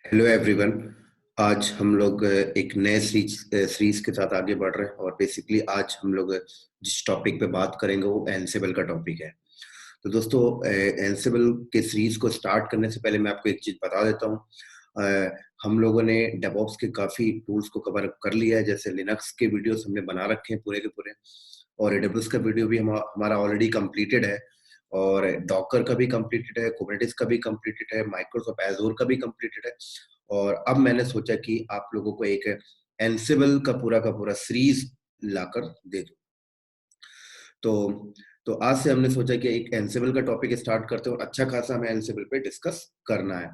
Hello everyone. आज हम लोग एक नए सीरीज के साथ आगे बढ़ रहे हैं और बेसिकली आज हम लोग जिस टॉपिक पे बात करेंगे वो एनसिबल का टॉपिक है। तो दोस्तों, एनसिबल के सीरीज को स्टार्ट करने से पहले मैं आपको एक चीज बता देता हूँ। हम लोगों ने डेवऑप्स के काफी टूल्स को कवर कर लिया है, जैसे लिनक्स के वीडियोस हमने बना रखे हैं पूरे के पूरे, और एडब्ल्यूएस का वीडियो भी हमारा ऑलरेडी कंप्लीटेड है, और डॉकर का भी कंप्लीटेड है, कुबरनेटिस का भी कंप्लीटेड है, माइक्रोसॉफ्ट एजोर का भी कंप्लीटेड है। और अब मैंने सोचा कि आप लोगों को एक एनसिबल का पूरा सीरीज लाकर दे दूं। तो तो आज से हमने सोचा कि एक एनसिबल का टॉपिक स्टार्ट करते हैं और अच्छा खासा हमें एनसिबल पे डिस्कस करना है।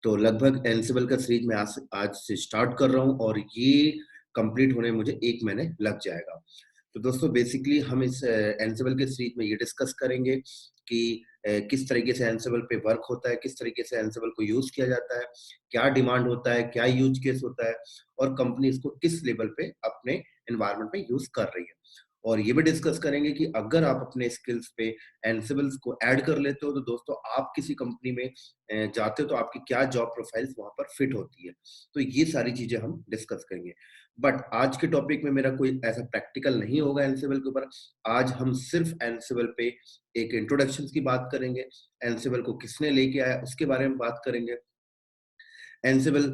तो लगभग एनसिबल का सीरीज मैं आज से स्टार्ट कर रहा हूँ और ये कंप्लीट होने में मुझे 1 महीने लग जाएगा। तो दोस्तों, बेसिकली हम इस एनसिबल के सीरीज में ये डिस्कस करेंगे कि किस तरीके से एनसिबल पे वर्क होता है, किस तरीके से एनसिबल को यूज किया जाता है, क्या डिमांड होता है, क्या यूज केस होता है, और कंपनी इसको किस लेवल पे अपने एनवायरमेंट में यूज कर रही है। और ये भी डिस्कस करेंगे कि अगर आप अपने स्किल्स पे एनसिबल्स को ऐड कर लेते हो तो दोस्तों आप किसी कंपनी में जाते हो तो आपकी क्या जॉब प्रोफाइल्स वहां पर फिट होती है। तो ये सारी चीजें हम डिस्कस करेंगे। बट आज के टॉपिक में मेरा कोई ऐसा प्रैक्टिकल नहीं होगा एनसिबल के ऊपर। आज हम सिर्फ एनसिबल पे एक इंट्रोडक्शन की बात करेंगे, एनसिबल को किसने लेके आया उसके बारे में बात करेंगे, एनसिबल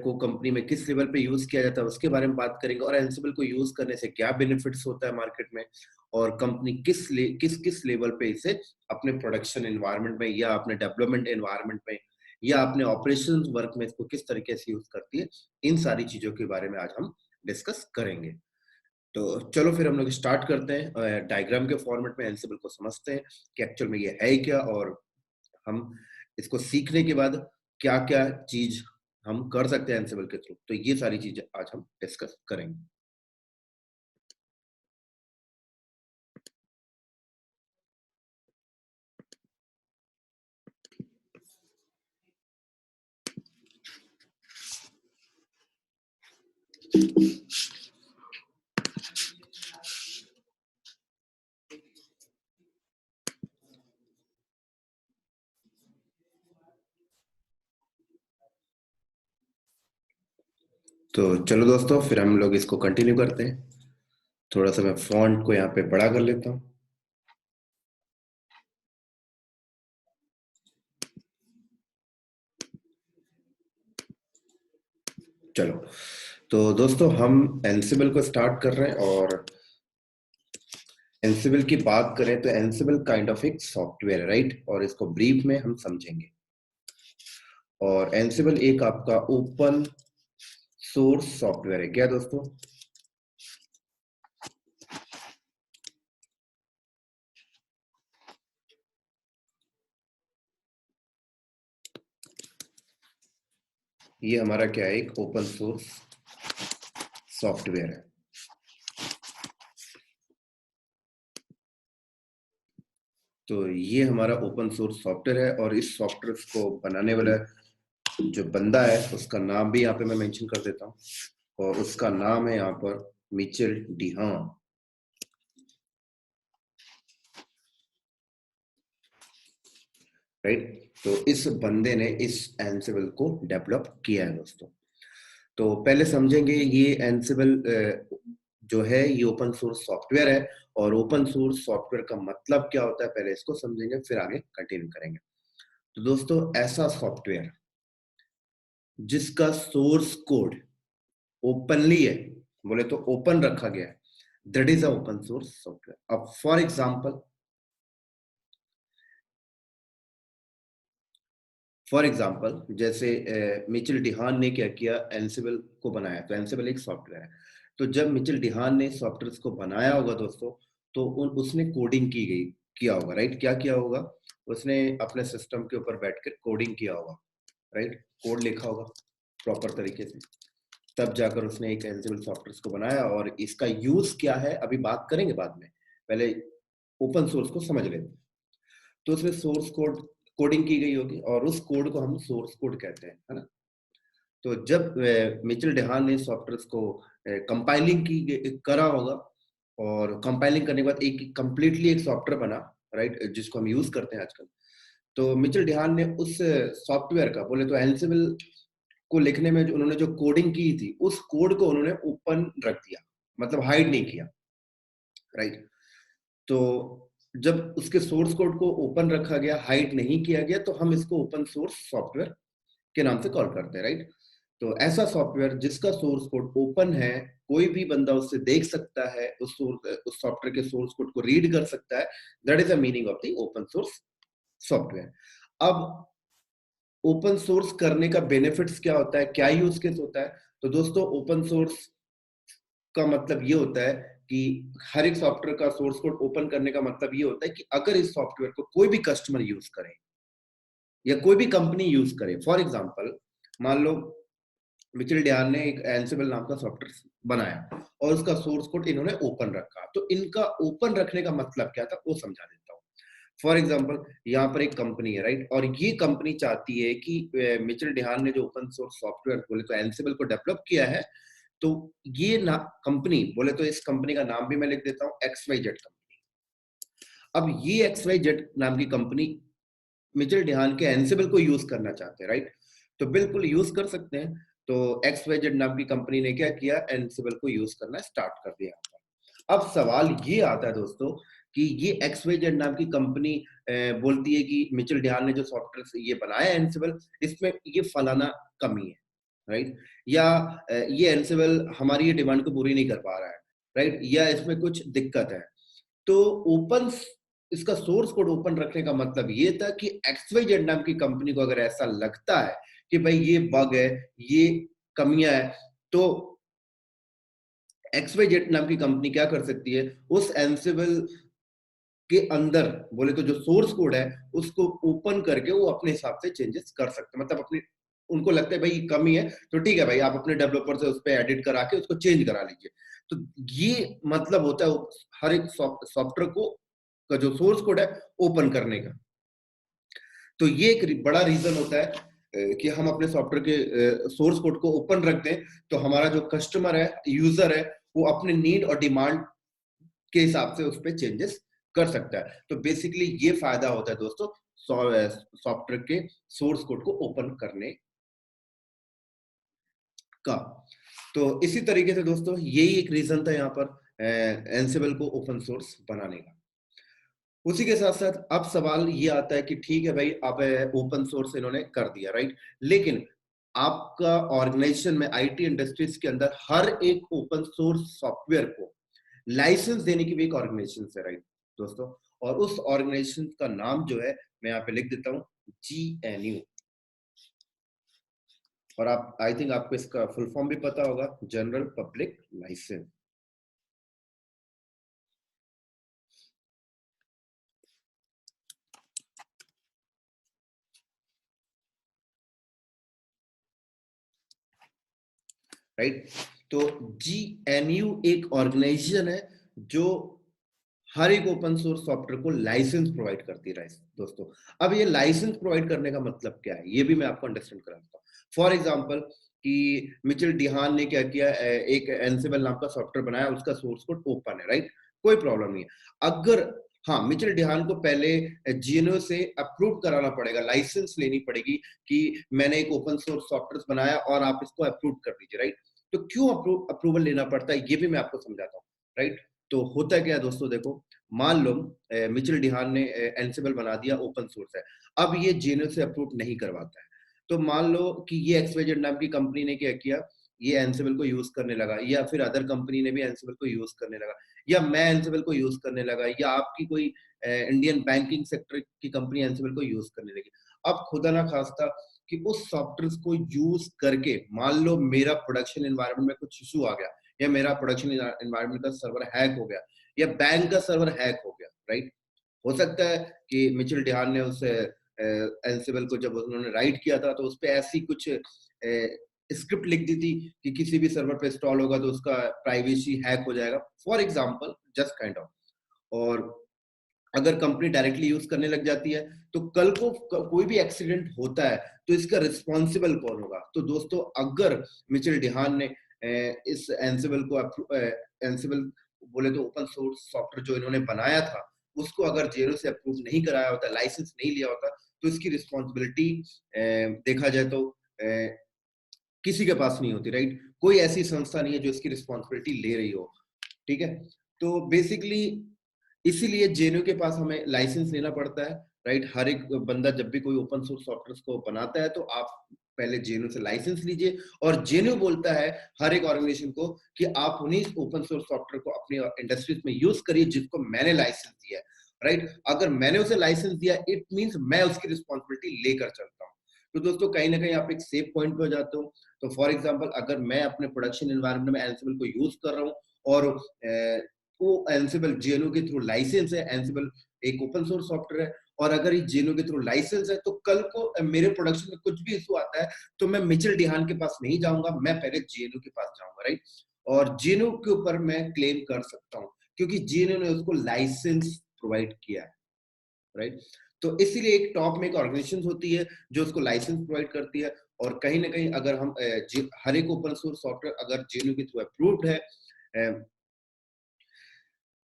को कंपनी में किस लेवल पे यूज किया जाता है उसके बारे में बात करेंगे, और एनसिबल को यूज करने से क्या बेनिफिट्स होता है मार्केट में, और कंपनी किस लेवल पे इसे अपने प्रोडक्शन एनवायरनमेंट में या अपने डेवलपमेंट एनवायरनमेंट में या अपने ऑपरेशन वर्क में इसको किस तरीके से यूज करती है। इन सारी चीजों के बारे में आज हम डिस्कस करेंगे। तो चलो फिर हम लोग स्टार्ट करते हैं, डायग्राम के फॉर्मेट में एनसिबल को समझते हैं कि एक्चुअल में ये है क्या, और हम इसको सीखने के बाद क्या क्या चीज हम कर सकते हैं एनसिबल के थ्रू। तो ये सारी चीजें आज हम डिस्कस करेंगे। तो चलो दोस्तों, फिर हम लोग इसको कंटिन्यू करते हैं। थोड़ा सा मैं फॉन्ट को यहाँ पे बड़ा कर लेता हूँ। चलो, तो दोस्तों हम एनसिबल को स्टार्ट कर रहे हैं, और एनसिबल की बात करें तो एनसिबल काइंड ऑफ एक सॉफ्टवेयर है, राइट, और इसको ब्रीफ में हम समझेंगे। और एनसिबल एक आपका ओपन सोर्स सॉफ्टवेयर है क्या दोस्तों? ये हमारा क्या है, एक ओपन सोर्स सॉफ्टवेयर है। तो ये हमारा ओपन सोर्स सॉफ्टवेयर है, और इस सॉफ्टवेयर को बनाने वाला जो बंदा है उसका नाम भी यहाँ पे मैं मेंशन कर देता हूँ, और उसका नाम है यहाँ पर मिचेल डिहान, राइट। तो इस बंदे ने इस एनसिबल को डेवलप किया है दोस्तों। तो पहले समझेंगे ये एनसिबल जो है ये ओपन सोर्स सॉफ्टवेयर है, और ओपन सोर्स सॉफ्टवेयर का मतलब क्या होता है पहले इसको समझेंगे, फिर आगे कंटिन्यू करेंगे। तो दोस्तों, ऐसा सॉफ्टवेयर जिसका सोर्स कोड ओपनली है, बोले तो ओपन रखा गया है, that is a open source software. अब फॉर एग्जांपल जैसे मिचेल डिहान ने क्या किया, एनसिबल को बनाया। तो एनसिबल एक सॉफ्टवेयर है। तो जब मिचेल डिहान ने सॉफ्टवेयर को बनाया होगा दोस्तों, तो उसने कोडिंग किया होगा, राइट। क्या किया होगा, उसने अपने सिस्टम के ऊपर बैठकर कोडिंग किया होगा, राइट। कोड लिखा होगा प्रॉपर तरीके से, तब जाकर उसने एक एनसिबल सॉफ्टवेयर को बनाया। और इसका यूज क्या है अभी बात करेंगे बाद में, पहले ओपन सोर्स को समझ लेते हैं। तो उसमें सोर्स कोड कोडिंग की गई होगी, और उस कोड को हम सोर्स कोड कहते हैं, है ना। तो जब मिचेल डेहान ने सॉफ्टवेयर को कंपाइलिंग करा होगा, और कंपाइलिंग करने के बाद एक कंप्लीटली एक सॉफ्टवेयर बना, राइट, जिसको हम यूज करते हैं आजकल। तो मिचेल डेहान ने उस सॉफ्टवेयर का, बोले तो एनसिबल को लिखने में उन्होंने जो कोडिंग की थी, उस कोड को उन्होंने ओपन रख दिया, मतलब हाइड नहीं किया, राइट? तो जब उसके सोर्स कोड को ओपन रखा गया, हाइड नहीं किया गया, तो हम इसको ओपन सोर्स सॉफ्टवेयर के नाम से कॉल करते हैं, राइट? तो ऐसा सॉफ्टवेयर जिसका सोर्स कोड ओपन है, कोई भी बंदा उससे देख सकता है, उस सॉफ्टवेयर के सोर्स कोड को रीड कर सकता है, that is the meaning of the open source software. अब ओपन सोर्स करने का बेनिफिट्स क्या होता है, क्या यूज केस होता है? तो दोस्तों, ओपन सोर्स का मतलब ये होता है कि हर एक सॉफ्टवेयर का सोर्स कोड ओपन करने का मतलब ये होता है कि अगर इस सॉफ्टवेयर को कोई भी कस्टमर यूज करे या कोई भी कंपनी यूज करे, फॉर एग्जांपल मान लो मिचेल डियान ने एक एंसिबल नाम का सॉफ्टवेयर बनाया और उसका सोर्स कोड इन्होंने ओपन रखा, तो इनका ओपन रखने का मतलब क्या था वो समझा देता हूँ। फॉर एग्जाम्पल, यहाँ पर एक कंपनी है, राइट? और ये कंपनी चाहती है कि मिचेल डिहान ने जो ओपन सोर्स सॉफ्टवेयर बोले तो एंसिबल को डेवलप किया है, तो ये ना कंपनी बोले तो इस कंपनी का नाम भी मैं लिख देता हूँ, XYZ कंपनी। अब ये XYZ नाम की कंपनी मिचेल डिहान के एंसिबल को यूज करना चाहते हैं, राइट? तो बिल्कुल यूज कर सकते हैं। तो XYZ नाम की कंपनी ने क्या किया, एंसिबल को यूज करना स्टार्ट कर दिया। अब सवाल ये आता है दोस्तों कि ये XYZ नाम की कंपनी बोलती है कि मिचेल डिहान ने जो सॉफ्टवेयर ये बनाया एंसिबल, इसमें ये फलाना कमी है, राइट? या ये एंसिबल हमारी ये डिमांड को पूरी नहीं कर पा रहा है, राइट? या इसमें कुछ दिक्कत है। तो ओपन इसका सोर्स कोड ओपन रखने का मतलब ये था कि XYZ नाम की कंपनी को अगर ऐसा लगता है कि भाई ये बग है, ये कमियां है, तो XYZ नाम की कंपनी क्या कर सकती है, उस एंसिबल के अंदर बोले तो जो सोर्स कोड है उसको ओपन करके वो अपने हिसाब से चेंजेस कर सकते हैं। मतलब अपने उनको लगता है भाई कमी है तो ठीक है भाई, आप अपने डेवलपर से उस पर एडिट करा के उसको चेंज करा लीजिए। तो ये मतलब होता है हर एक सॉफ्टवेयर को का जो सोर्स कोड है ओपन करने का। तो ये एक बड़ा रीजन होता है कि हम अपने सॉफ्टवेयर के सोर्स कोड को ओपन रख दें, तो हमारा जो कस्टमर है, यूजर है, वो अपने नीड और डिमांड के हिसाब से उस पर चेंजेस कर सकता है। तो बेसिकली ये फायदा होता है दोस्तों सॉफ्टवेयर के सोर्स कोड को ओपन करने का। तो इसी तरीके से दोस्तों यही एक रीजन था यहाँ पर एंसिबल को ओपन सोर्स बनाने का। उसी के साथ साथ अब सवाल ये आता है कि ठीक है भाई, अब ओपन सोर्स इन्होंने कर दिया, राइट? लेकिन आपका ऑर्गेनाइजेशन में, आईटी इंडस्ट्रीज के अंदर हर एक ओपन सोर्स सॉफ्टवेयर को लाइसेंस देने की भी एक ऑर्गेनाइजेशन है, राइट दोस्तों? और उस ऑर्गेनाइजेशन का नाम जो है मैं यहाँ पे लिख देता हूँ, GNU। और आप, आई थिंक आपको इसका फुल फॉर्म भी पता होगा, जनरल पब्लिक लाइसेंस, राइट? तो GNU एक ऑर्गेनाइजेशन है जो हर एक ओपन सोर्स सॉफ्टवेयर को लाइसेंस प्रोवाइड करती है दोस्तों। अब ये लाइसेंस प्रोवाइड करने का मतलब क्या है, ये भी मैं आपको अंडरस्टैंड कराता हूँ। फॉर एग्जांपल कि मिचेल डिहान ने क्या किया, एक एंसिबल नाम का सॉफ्टवेयर बनाया, उसका सोर्स कोड ओपन है, राइट? कोई प्रॉब्लम नहीं है। अगर हाँ, मिचेल डिहान को पहले GNU से अप्रूव कराना पड़ेगा, लाइसेंस लेनी पड़ेगी कि मैंने एक ओपन सोर्स सॉफ्टवेयर बनाया और आप इसको अप्रूव कर दीजिए, राइट? तो क्यों अप्रूवल लेना पड़ता है, ये भी मैं आपको समझाता हूँ, राइट? तो होता क्या है दोस्तों, देखो, मान लो मिचेल डिहान ने एंसिबल बना दिया, ओपन सोर्स है, अब ये GNU से अप्रूव नहीं करवाता है। तो मान लो कि ये XYZ नाम की कंपनी ने क्या किया, ये एंसिबल को यूज करने लगा, या फिर अदर कंपनी ने भी एंसिबल को यूज करने लगा, या मैं एंसिबल को यूज करने लगा, या आपकी कोई इंडियन बैंकिंग सेक्टर की कंपनी एंसिबल को यूज करने लगी। अब खुदा ना खास्ता कि उस सॉफ्टवेयर को यूज करके मान लो मेरा प्रोडक्शन एनवायरनमेंट में कुछ इशू आ गया, या मेरा प्रोडक्शन एनवायरनमेंट का सर्वर हैक हो गया, या बैंक का सर्वर हैक हो गया, राइट? हो सकता है कि मिचेल डिहान ने उस एंसिबल को जब उन्होंने राइट किया था, तो उस पे ऐसी कुछ स्क्रिप्ट लिख दी थी कि किसी भी सर्वर पे इंस्टॉल होगा तो उसका प्राइवेसी हैक हो जाएगा, for example, just kind of. और अगर कंपनी डायरेक्टली यूज करने लग जाती है, तो कल को कोई भी एक्सीडेंट होता है तो इसका रिस्पॉन्सिबल कौन होगा? तो दोस्तों, अगर मिचेल डिहान ने इस एंसिबल को एंसिबल बोले तो ओपन सोर्स सॉफ्टवेयर जो इन्होंने बनाया था, उसको अगर जेरो से अप्रूव नहीं कराया होता, लाइसेंस नहीं लिया होता, तो इसकी रिस्पॉन्सिबिलिटी देखा जाए तो किसी के पास नहीं होती, राइट? कोई ऐसी संस्था नहीं है जो इसकी रिस्पॉन्सिबिलिटी ले रही हो, ठीक है? तो बेसिकली इसीलिए जेएनयू के पास हमें लाइसेंस लेना पड़ता है, राइट? हर एक बंदा जब भी कोई ओपन सोर्स सॉफ्टवेयर को बनाता है तो आप पहले जेएनयू से लाइसेंस लीजिए, और जेएनयू बोलता है हर एक ऑर्गेनाइजेशन को कि आप उन्हीं ओपन सोर्स सॉफ्टवेयर को अपनी इंडस्ट्रीज में यूज करिए जिसको मैंने लाइसेंस दिया है, राइट? अगर मैंने उसे लाइसेंस दिया, इट मींस मैं उसकी रिस्पॉन्सिबिलिटी लेकर चलता हूँ। तो दोस्तों कहीं ना कहीं आप एक सेफ पॉइंट पे हो जाते हो। तो फॉर एग्जांपल अगर मैं अपने प्रोडक्शन एनवायरनमेंट में एंसिबल को यूज कर रहा हूँ और वो एंसिबल जेएनयू के थ्रू लाइसेंस है, एंसिबल एक ओपन सोर्स सॉफ्टवेयर है, और अगर ये जेएनयू के थ्रू लाइसेंस है, तो कल को मेरे प्रोडक्शन में कुछ भी इशू आता है तो मैं मिचेल डिहान के पास नहीं जाऊंगा, मैं पहले जेएनयू के पास जाऊंगा, राइट? और जेएनयू के ऊपर मैं क्लेम कर सकता हूँ क्योंकि जेएनयू ने उसको लाइसेंस प्रोवाइड किया है, राइट? तो इसीलिए एक टॉप में एक ऑर्गेनाइजेशन होती है जो उसको लाइसेंस प्रोवाइड करती है, और कहीं ना कहीं अगर हम हर एक ओपन सोर्स सॉफ्टवेयर अगर जेएनयू के थ्रू अप्रूव्ड है,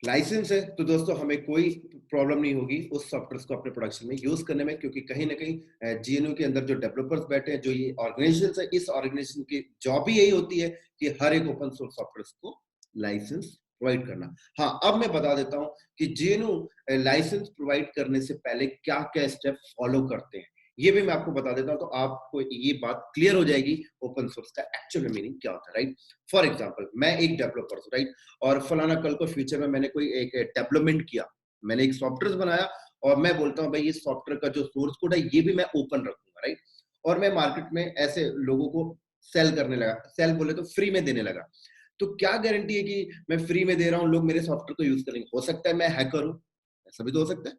लाइसेंस है, तो दोस्तों हमें कोई प्रॉब्लम नहीं होगी उस सॉफ्टवेयर को अपने प्रोडक्शन में यूज करने में, क्योंकि कहीं ना कहीं जेएनयू के अंदर जो डेवलपर्स बैठे हैं, जो ये ऑर्गेनाइजेशन है, इस ऑर्गेनाइजेशन की जॉब ही यही होती है कि हर एक ओपन सोर्स सॉफ्टवेयर को लाइसेंस प्रोवाइड करना। हाँ, अब मैं बता देता हूं कि जेएनयू लाइसेंस प्रोवाइड करने से पहले क्या क्या स्टेप फॉलो करते हैं, ये भी मैं आपको बता देता हूं, तो आपको ये बात क्लियर हो जाएगी ओपन सोर्स का एक्चुअल मीनिंग क्या होता है, राइट? फॉर एग्जाम्पल मैं एक डेवलपर हूँ, राइट? और फलाना कल को फ्यूचर में मैंने कोई एक डेवलपमेंट किया, मैंने एक सॉफ्टवेयर बनाया, और मैं बोलता हूँ भाई ये सॉफ्टवेयर का जो सोर्स कोड है ये भी मैं ओपन रखूंगा, राइट? और मैं मार्केट में ऐसे लोगों को सेल करने लगा, सेल बोले तो फ्री में देने लगा, तो क्या गारंटी है कि मैं फ्री में दे रहा हूँ लोग मेरे सॉफ्टवेयर को यूज करेंगे? हो सकता है मैं हैकर हूँ, ऐसा भी तो हो सकता है।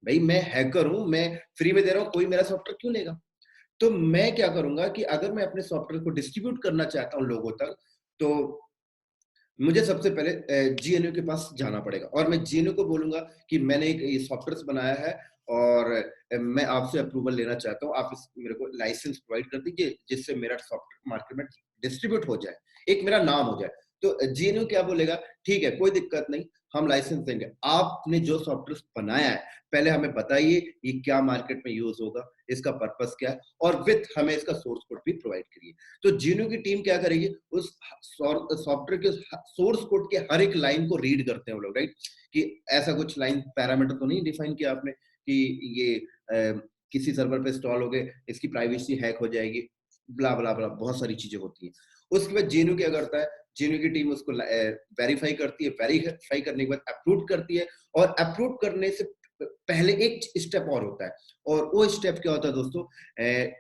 भाई मैं हैकर हूँ, मैं फ्री में दे रहा हूँ, कोई मेरा सॉफ्टवेयर क्यों लेगा? तो मैं क्या करूंगा कि अगर मैं अपने सॉफ्टवेयर को डिस्ट्रीब्यूट करना चाहता हूँ लोगों तक, तो मुझे सबसे पहले जेएनयू के पास जाना पड़ेगा, और मैं जेएनयू को बोलूंगा कि मैंने एक ये सॉफ्टवेयर बनाया है और मैं आपसे अप्रूवल लेना चाहता हूँ, आप मेरे को लाइसेंस प्रोवाइड कर दीजिए जिससे मेरा सॉफ्टवेयर मार्केट में डिस्ट्रीब्यूट हो जाए, एक मेरा नाम हो जाए। तो जेएनयू क्या बोलेगा, ठीक है कोई दिक्कत नहीं, हम लाइसेंस देंगे, आपने जो सॉफ्टवेयर बनाया है पहले हमें बताइए ये क्या मार्केट में यूज होगा, इसका पर्पस क्या है, और विथ हमें इसका सोर्स कोड भी प्रोवाइड करिए। तो जेएनयू की टीम क्या करेगी, उस सॉफ्टवेयर के सोर्स कोड के हर एक लाइन को रीड करते हैं वो लोग, राइट? कि ऐसा कुछ लाइन पैरामीटर तो नहीं डिफाइन किया आपने कि ये किसी सर्वर पे इंस्टॉल हो गए, इसकी प्राइवेसी हैक हो जाएगी, ब्ला ब्ला ब्ला, बहुत सारी चीजें होती हैं। उसके बाद जेएनयू क्या करता है, जेएनयू की टीम उसको वेरीफाई करती है, वेरीफाई करने के बाद अप्रूव करती है, और अप्रूव करने से पहले एक स्टेप और होता है, और वो स्टेप क्या होता है दोस्तों,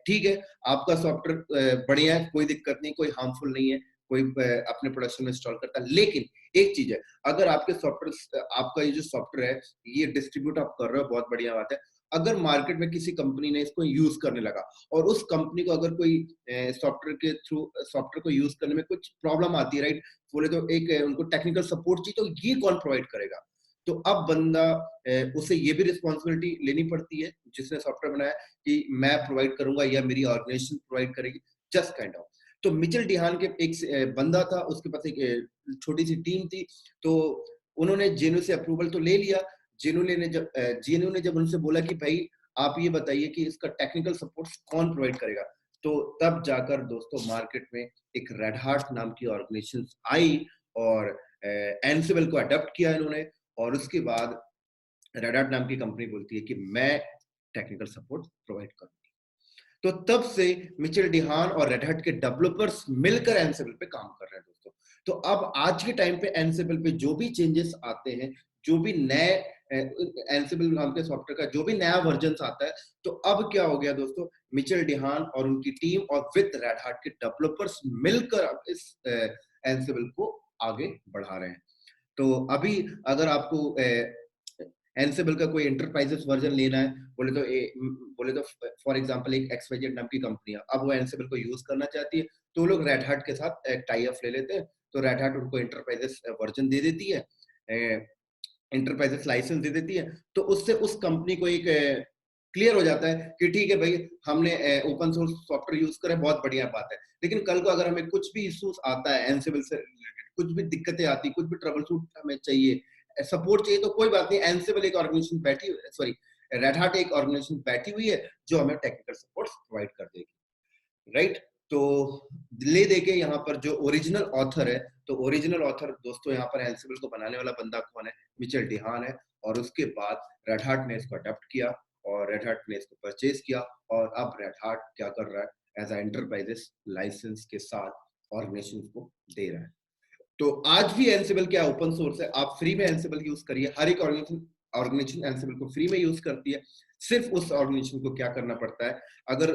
ठीक है आपका सॉफ्टवेयर बढ़िया है, कोई दिक्कत नहीं, कोई हार्मफुल नहीं है, कोई अपने प्रोडक्शन में इंस्टॉल करता है, लेकिन एक चीज है, अगर आपके सॉफ्टवेयर, आपका ये जो सॉफ्टवेयर है ये डिस्ट्रीब्यूट आप कर रहे हो, बहुत बढ़िया बात है। अगर मार्केट में किसी कंपनी ने इसको यूज करने लगा, और उस कंपनी को अगर कोई सॉफ्टवेयर के थ्रू सॉफ्टवेयर को यूज करने में कुछ प्रॉब्लम आती है, राइट? बोले तो एक उनको टेक्निकल सपोर्ट चाहिए, तो ये कौन प्रोवाइड करेगा? तो अब बंदा उसे ये भी रिस्पॉन्सिबिलिटी लेनी पड़ती है जिसने सॉफ्टवेयर बनाया कि मैं प्रोवाइड करूंगा या मेरी ऑर्गेनाइजेशन प्रोवाइड करेगी, जस्ट काइंड ऑफ। तो मिचेल डिहान के एक बंदा था, उसके पास एक छोटी सी टीम थी, तो उन्होंने जेएनयू से अप्रूवल तो ले लिया। जेएनयू ने जब उनसे बोला कि भाई आप ये बताइए कि इसका टेक्निकल सपोर्ट कौन प्रोवाइड करेगा, तो तब जाकर दोस्तों मार्केट में एक रेड हार्ट नाम की ऑर्गेनाइजेशन आई, और एनसिबल को अडॉप्ट किया इन्होंने, और उसके बाद रेड हार्ट नाम की कंपनी बोलती है कि मैं टेक्निकल सपोर्ट प्रोवाइड करूंगी। तो तब से मिचेल डिहान और रेड हैट के डेवलपर्स मिलकर एनसिबल पे काम कर रहे हैं दोस्तों। तो अब आज के टाइम पे एनसिबल पे जो भी चेंजेस आते हैं, जो भी नए एनसिबल नाम के सॉफ्टवेयर का जो भी नया वर्जन आता है, तो अब क्या हो गया दोस्तों, मिचेल डिहान और उनकी टीम और विद रेड हैट के डेवलपर्स मिलकर अब इस एनसिबल को आगे बढ़ा रहे हैं। तो अभी अगर आपको एनसिबल का कोई एंटरप्राइजेस वर्जन लेना है, बोले तो फॉर एग्जांपल एक एक्सवाईजेड नाम की कंपनी है, अब वो एनसिबल को यूज करना चाहती है, तो वो लोग रेड हैट के साथ टाई अप ले लेते हैं, तो रेड हैट उनको एंटरप्राइजेस वर्जन दे देती है, एंटरप्राइजेस लाइसेंस दे देती है, तो उससे उस कंपनी को एक क्लियर हो जाता है कि ठीक है भाई हमने ओपन सोर्स सॉफ्टवेयर यूज करा, बहुत बढ़िया बात है। लेकिन कल को अगर हमें कुछ भी इश्यूज आता है एनसिबल से रिलेटेड, कुछ भी दिक्कतें आती, कुछ भी ट्रबल शूट हमें चाहिए, सपोर्ट चाहिए, तो कोई बात नहीं, एनसिबल एक ऑर्गेनाइजेशन बैठी, सॉरी रेड हार्ट एक ऑर्गेनाइजेशन बैठी हुई है जो हमें टेक्निकल सपोर्ट प्रोवाइड कर देगी, राइट? तो ले देके यहाँ पर जो ओरिजिनल ऑथर है, तो ओरिजिनल ऑथर दोस्तों यहाँ पर एंसिबल को बनाने वाला बंदा कौन है? मिचेल डिहान है। और उसके बाद रेड हाट ने इसको अडॉप्ट किया और रेड हाट ने इसको परचेज किया और अब रेड हाट क्या कर रहा है? एज एंटरप्राइजेस लाइसेंस के साथ ऑर्गेनाइजेशन को दे रहा है। तो आज भी एंसिबल क्या ओपन सोर्स है, आप फ्री में एंसिबल यूज करिए। हर एक ऑर्गेनाइजेशन एंसिबल को फ्री में यूज करती है। सिर्फ उस ऑर्गेनाइजेशन को क्या करना पड़ता है, अगर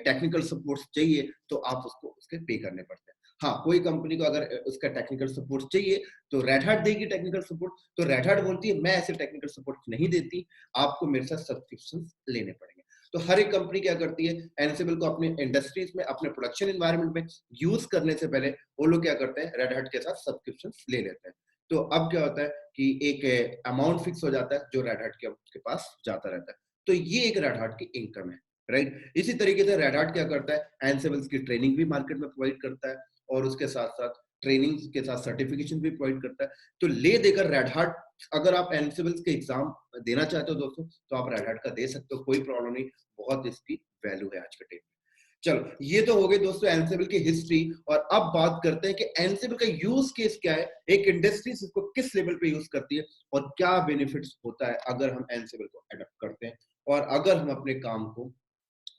टेक्निकल सपोर्ट चाहिए तो आप उसको उसके पे करने पड़ते हैं। हाँ, कोई कंपनी को अगर उसका टेक्निकल सपोर्ट चाहिए तो रेड हाट देगी टेक्निकल सपोर्ट। तो रेड हाट बोलती है मैं ऐसे टेक्निकल सपोर्ट नहीं देती, आपको मेरे साथ सब्सक्रिप्शन लेने पड़ेंगे। तो हर एक कंपनी क्या करती है, एंसिबल को अपने इंडस्ट्रीज में, अपने प्रोडक्शन एनवायरनमेंट में यूज करने से पहले वो लोग क्या करते हैं, रेड हाट के साथ सब्सक्रिप्शन ले लेते हैं। तो अब क्या होता है कि एक अमाउंट फिक्स हो जाता है जो रेड हाट के पास जाता रहता है। तो ये एक रेड हाट की इनकम है, राइट। इसी तरीके से रेड हाट क्या करता है, एंसिबल्स की ट्रेनिंग भी मार्केट में प्रोवाइड करता है और उसके साथ साथ ट्रेनिंग के साथ सर्टिफिकेशन भी प्रोवाइड करता है। तो ले देकर रेड हाट, अगर आप एंसिबल्स के एग्जाम देना चाहते हो दोस्तों, तो आप रेड हाट का दे सकते हो, कोई प्रॉब्लम नहीं। बहुत इसकी वैल्यू है आज के टाइम में। चलो, ये तो हो गए दोस्तों एंसिबल की हिस्ट्री। और अब बात करते हैं कि एंसिबल का यूज केस क्या है, एक इंडस्ट्री इसको किस लेवल पे यूज करती है और क्या बेनिफिट्स होता है अगर हम एंसिबल को अडॉप्ट करते हैं, और अगर हम अपने काम को